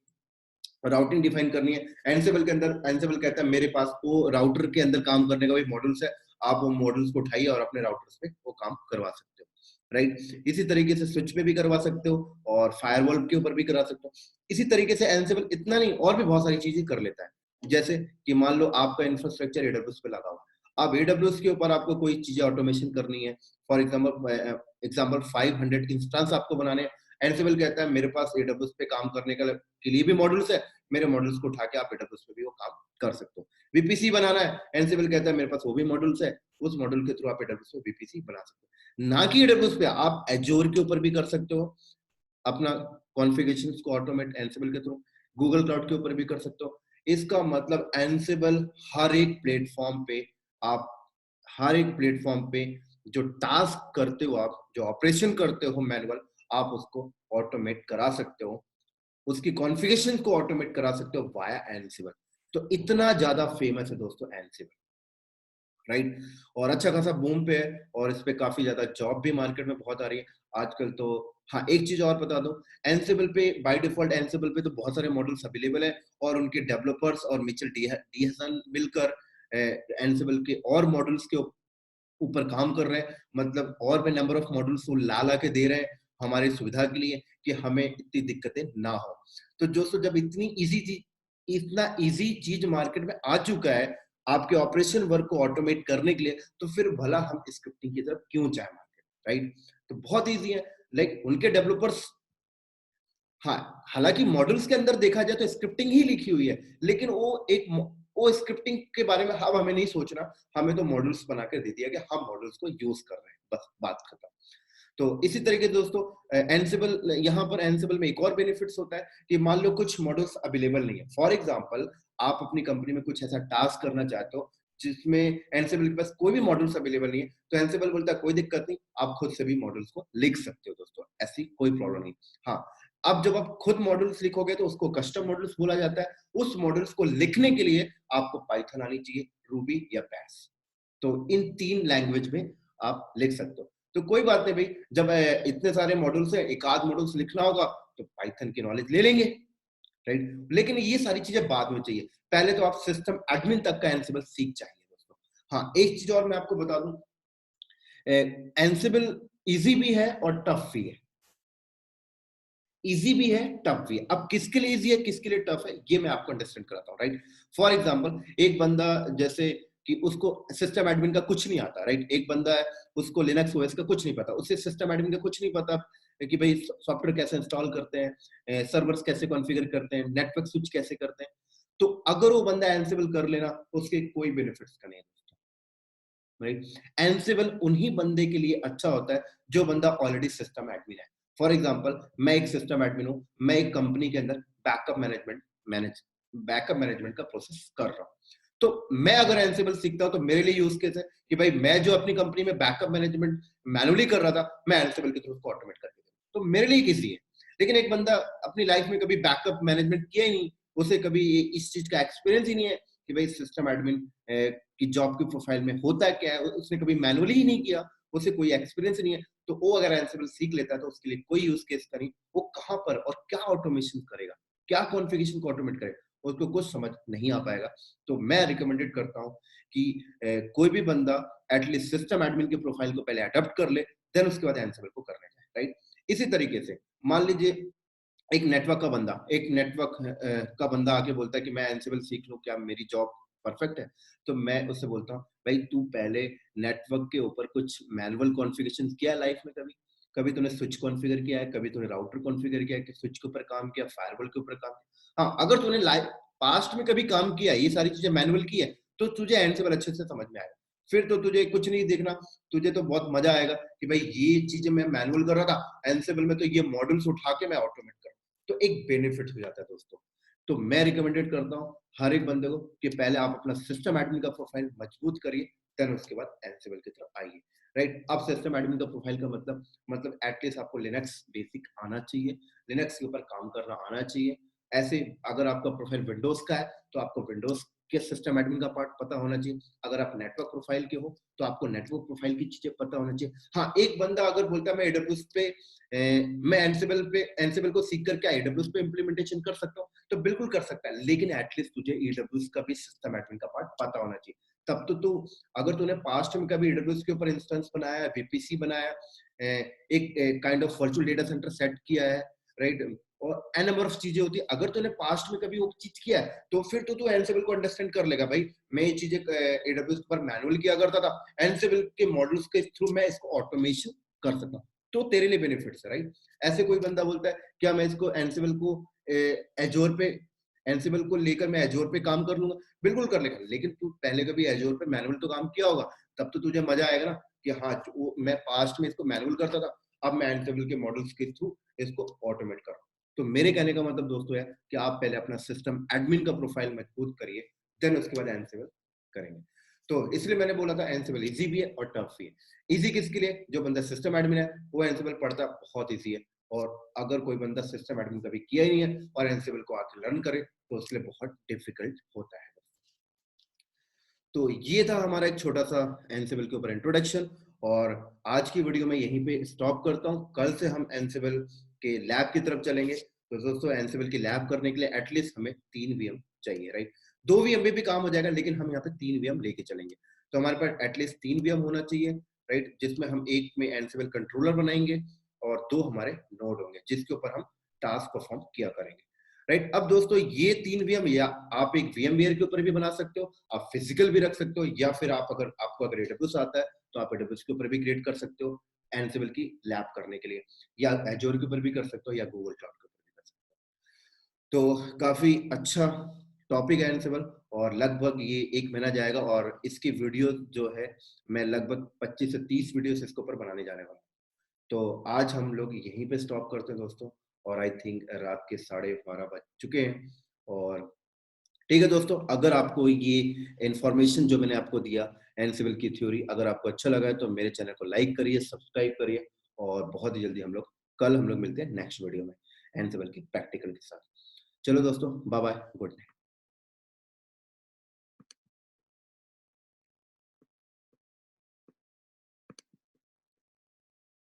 राउटिंग डिफाइन करनी है, एंसिबल के अंदर एंसिबल कहता है मेरे पास वो राउटर के अंदर काम करने का भी मॉड्यूल्स है, आप वो मॉड्यूल्स को उठाइए और अपने राउटर्स पे वो काम करवा सकते हो, राइट। इसी तरीके से स्विच पे भी करवा सकते हो और फायरवॉल के ऊपर भी करा सकते हो। इसी तरीके से एंसिबल इतना नहीं, और भी बहुत सारी चीजें कर लेता है। जैसे कि मान लो आपका इंफ्रास्ट्रक्चर एडब्ल्यूएस पे लगा हुआ है, अब एडब्ल्यूएस के ऊपर आपको कोई चीजें ऑटोमेशन करनी है, फॉर एग्जाम्पल 500 इंस्टेंस आपको बनाने हैं, एंसिबल कहता है मेरे पास एडब्ल्यूएस पे काम करने के लिए भी मॉड्यूल्स है, मेरे मॉड्यूल्स को उठा के आप एडब्ल्यूएस पे भी वो काम कर सकते हो। वीपीसी बनाना है, एंसिबल कहता है मेरे पास वो भी मॉड्यूल्स है, उस मॉड्यूल के थ्रू आप एडब्ल्यूएस पे वीपीसी बना सकते हो। ना कि एडब्ल्यूएस पे, आप एजोर के ऊपर भी कर सकते हो अपना कॉन्फ़िगरेशंस को ऑटोमेट एंसिबल के थ्रू, गूगल क्लाउड के ऊपर भी कर सकते हो। इसका मतलब एंसिबल हर एक प्लेटफॉर्म पे आप हर एक प्लेटफॉर्म पे जो टास्क करते हो, आप जो ऑपरेशन करते हो मैनुअल, आप उसको ऑटोमेट करा सकते हो, उसकी कॉन्फ़िगरेशन को ऑटोमेट करा सकते हो वाया एंसिबल। तो इतना ज्यादा फेमस है दोस्तों एंसिबल, राइट। और अच्छा खासा बूम पे है, और इस पे काफी ज्यादा जॉब भी मार्केट में बहुत आ रही है आजकल तो। हाँ, एक चीज और बता दो, एंसिबल पे बाय डिफॉल्ट एंसिबल पे तो बहुत सारे मॉडल्स अवेलेबल है, और उनके डेवलपर्स और मिचेल डीहसन मिलकर एंसिबल के और मॉडल्स के ऊपर काम कर रहे हैं, मतलब और भी नंबर ऑफ मॉडल्स वो ला ला के दे रहे हैं हमारी सुविधा के लिए, कि हमें इतनी दिक्कतें ना हो। तो दोस्तों जब इतना इजी चीज मार्केट में आ चुका है आपके ऑपरेशन वर्क को ऑटोमेट करने के लिए, तो फिर भला हम स्क्रिप्टिंग की तरफ क्यों जाए मार्केट, राइट। तो बहुत इजी है, लाइक उनके डेवलपर्स, हाँ, हालांकि मॉडल्स के अंदर देखा जाए तो स्क्रिप्टिंग ही लिखी हुई है, लेकिन वो स्क्रिप्टिंग के बारे में अब हमें नहीं सोचना, हमें तो मॉडल्स बना कर दे दिया कि हम मॉडल्स को यूज कर रहे हैं, बस बात खत्म। तो इसी तरीके से दोस्तों एंसिबल, यहाँ पर एंसिबल में एक और बेनिफिट्स होता है कि मान लो कुछ मॉडल्स अवेलेबल नहीं है, फॉर एग्जांपल आप अपनी कंपनी में कुछ ऐसा टास्क करना चाहते हो जिसमें एंसिबल के पास कोई भी मॉडल्स अवेलेबल नहीं है, तो एंसिबल बोलता है कोई दिक्कत नहीं, आप खुद से भी मॉडल्स को लिख सकते हो दोस्तों, ऐसी कोई प्रॉब्लम नहीं। हाँ, अब जब आप खुद मॉडल्स लिखोगे तो उसको कस्टम मॉडल्स बोला जाता है। उस मॉडल्स को लिखने के लिए आपको पाइथन आनी चाहिए, रूबी या बैश। तो इन 3 लैंग्वेज में आप लिख सकते हो। तो कोई बात नहीं भाई, जब इतने सारे मॉडल्स हैं, एक आध मॉडल्स लिखना होगा तो पाइथन की नॉलेज ले लेंगे, राइट। लेकिन ये सारी चीजें बाद में चाहिए, पहले तो आप सिस्टम एडमिन तक का एंसिबल सीख जाइए दोस्तों। हाँ, एक चीज और मैं आपको बता दूं, एंसिबल इजी भी है और टफ भी है, इजी भी है, टफ भी है। अब किसके लिए इजी है, किसके लिए टफ है, ये मैं आपको अंडरस्टैंड कराता हूँ, राइट। फॉर एग्जांपल एक बंदा, जैसे कि उसको सिस्टम एडमिन का कुछ नहीं आता, राइट। एक बंदा है, उसको लिनक्स ओएस का कुछ नहीं पता, उससे सिस्टम एडमिन का कुछ नहीं पता कि भाई सॉफ्टवेयर कैसे इंस्टॉल करते हैं, सर्वर्स कैसे कॉन्फ़िगर करते हैं, नेटवर्क स्विच कैसे करते हैं। तो अगर वो बंदा एंसिबल कर लेना तो उसके कोई बेनिफिट्स का नहीं है, राइट। एंसिबल उन्हीं बंदे के लिए अच्छा होता है जो बंदा ऑलरेडी सिस्टम एडमिन है। फॉर एग्जांपल मैं एक सिस्टम एडमिन हूं, मैं एक कंपनी के अंदर बैकअप मैनेजमेंट का प्रोसेस कर रहा हूं, तो मैं अगर एंसिबल सीखता हूं तो मेरे लिए यूज केस है कि भाई मैं जो अपनी कंपनी में बैकअप मैनेजमेंट मैनुअली कर रहा था, मैं एंसिबल के थ्रू उसको ऑटोमेट करके दूं, तो मेरे लिए इजी है। लेकिन एक बंदा अपनी लाइफ में कभी बैकअप मैनेजमेंट किया ही नहीं, उसे कभी इस चीज का एक्सपीरियंस ही नहीं है कि भाई सिस्टम एडमिन की जॉब की प्रोफाइल में होता क्या है, उसने कभी मैनुअली ही नहीं किया, उसे कोई एक्सपीरियंस नहीं है, तो वो अगर एंसिबल सीख लेता है तो उसके लिए कोई यूज केस का नहीं, वो कहाँ पर और क्या ऑटोमेशन करेगा, क्या कॉन्फ़िगरेशन को ऑटोमेट करेगा, उसको कुछ समझ नहीं आ पाएगा। तो मैं रिकमेंडेड करता हूँ कि कोई भी बंदा एटलीस्ट सिस्टम एडमिन के प्रोफाइल को पहले अडॉप्ट कर ले, देन उसके बाद एंसिबल को करने जाए, राइट? इसी तरीके से मान लीजिए एक नेटवर्क का बंदा, एक नेटवर्क का बंदा आके बोलता है कि मैं एंसिबल सीख लूं, क्या मेरी जॉब परफेक्ट है? तो मैं उससे बोलता हूँ भाई तू पहले नेटवर्क के ऊपर कुछ मैनुअल कॉन्फ़िगरेशन किया है लाइफ में कभी? कभी तूने स्विच कॉन्फ़िगर किया है, कभी तूने राउटर कॉन्फ़िगर किया है कि स्विच के ऊपर काम किया, फायरवॉल के ऊपर काम किया? हाँ, अगर तूने लाइफ पास्ट में कभी काम किया है, ये सारी चीजें मैनुअल की है, तो तुझे एंसिबल अच्छे से समझ में आएगा। फिर तो तुझे कुछ नहीं देखना, तुझे तो बहुत मजा आएगा कि भाई ये चीजें मैं मैनुअल कर रहा था, एंसिबल में तो ये मॉड्यूल्स उठा के मैं ऑटोमेट कर, तो एक बेनिफिट हो जाता है दोस्तों। तो मैं रिकमेंडेड करता हूँ हर एक बंदे को कि पहले आप अपना सिस्टम एडमिन का प्रोफाइल मजबूत करिए, देन उसके बाद एंसिबल की तरफ आइए, राइट? अब सिस्टम एडमिन का प्रोफाइल का मतलब एटलीस्ट आपको लिनक्स बेसिक आना चाहिए, लिनक्स के ऊपर काम करना आना चाहिए। ऐसे अगर आपका प्रोफाइल विंडोज का है तो आपको विंडोज के सिस्टम एडमिन का पार्ट पता होना चाहिए। अगर आप नेटवर्क प्रोफाइल के हो तो आपको नेटवर्क प्रोफाइल की चीजें पता होना चाहिए। हाँ, एक बंदा अगर बोलता है मैं एडब्ल्यूएस पे मैं एंसिबल को सीख कर क्या एडब्ल्यूएस पे इंप्लीमेंटेशन कर सकता हूँ, तो बिल्कुल कर सकता है, लेकिन एटलीस्ट तुझे एडब्ल्यूएस का भी सिस्टम एडमिन का पार्ट पता होना चाहिए। तब तो तू, अगर तूने पास्ट में कभी एडब्ल्यूएस के ऊपर इंस्टेंस बनाया, वीपीसी बनाया, एक kind of virtual data centre set किया है, राइट? और एन नंबर ऑफ चीजें होती है, अगर तूने पास्ट में कभी वो चीज किया है तो फिर तो तू एंसिबल को अंडरस्टैंड कर लेगा, भाई मैं ये चीजें एडब्ल्यूएस पर मैनुअल किया करता था, एंसिबल के मॉडल्स के थ्रू मैं इसको ऑटोमेशन कर सकता हूँ, तो तेरे लिए बेनिफिट्स है, राइट? ऐसे कोई बंदा बोलता है क्या मैं इसको एंसिबल को एजोर पे एंसिबल को लेकर मैं एजोर पे काम कर लूंगा, बिल्कुल कर लेगा, लेकिन तू पहले कभी एजोर पे मैनुअल तो काम किया होगा, तब तो तुझे मजा आएगा ना कि हाँ मैं पास्ट में इसको मैनुअल करता था, अब मैं एंसिबल के मॉडल्स के थ्रू इसको ऑटोमेट कर रहा हूँ। तो मेरे कहने का मतलब दोस्तों है कि आप पहले अपना सिस्टम एडमिन का प्रोफाइल मजबूत करिए, देन उसके बाद एंसिबल करेंगे। तो इसलिए मैंने बोला था एंसिबल इजी भी है और टफ भी है। इजी किसके लिए? जो बंदा सिस्टम एडमिन है वो एंसिबल पढ़ता बहुत इजी है, और अगर कोई बंदा सिस्टम एडमिन कभी किया ही नहीं है और एंसिबल को आके लर्न करे तो उसके लिए बहुत डिफिकल्ट होता है। तो ये था हमारा एक छोटा सा एंसिबल के ऊपर इंट्रोडक्शन, और आज की वीडियो में यहीं पे स्टॉप करता हूँ। कल से हम एंसिबल के लैब की तरफ चलेंगे। तो दोस्तों एंसिबल की लैब करने के लिए एटलीस्ट हमें 3 वीएम चाहिए, राइट? 2 वीएम में भी काम हो जाएगा, लेकिन हम यहाँ पे 3 वीएम लेके चलेंगे। तो हमारे पास एटलीस्ट 3 वीएम होना चाहिए, राइट? जिसमें हम एक में एंसिबल कंट्रोलर बनाएंगे और 2 हमारे नोड होंगे जिसके ऊपर हम टास्क परफॉर्म किया करेंगे, राइट? अब दोस्तों ये 3 वीएम या आप एक वीएमवेयर के ऊपर भी बना सकते हो, आप फिजिकल भी रख सकते हो, या फिर आप अगर आपको अगर एडब्ल्यूएस आता है तो आप एडब्ल्यूएस के ऊपर भी क्रिएट कर सकते हो एंसिबल की लैब करने के लिए, या एजोर के ऊपर भी कर सकते हो, या गूगल क्लाउड के ऊपर भी कर सकते हो। तो काफी अच्छा टॉपिक है एंसिबल, और लगभग ये 1 महीना जाएगा, और इसकी वीडियो जो है मैं लगभग 25 से 30 वीडियोस इसके ऊपर बनाने जाने वाला हूँ। तो आज हम लोग यहीं पे स्टॉप करते हैं दोस्तों, और आई थिंक रात के 12:30 बज चुके हैं। और ठीक है दोस्तों, अगर आपको ये इन्फॉर्मेशन जो मैंने आपको दिया एनसिबल की थ्योरी अगर आपको अच्छा लगा है तो मेरे चैनल को लाइक करिए, सब्सक्राइब करिए, और बहुत ही जल्दी कल हम लोग मिलते हैं नेक्स्ट वीडियो में एनसिबल की प्रैक्टिकल के साथ। चलो दोस्तों, बाय बाय, गुड नाइट।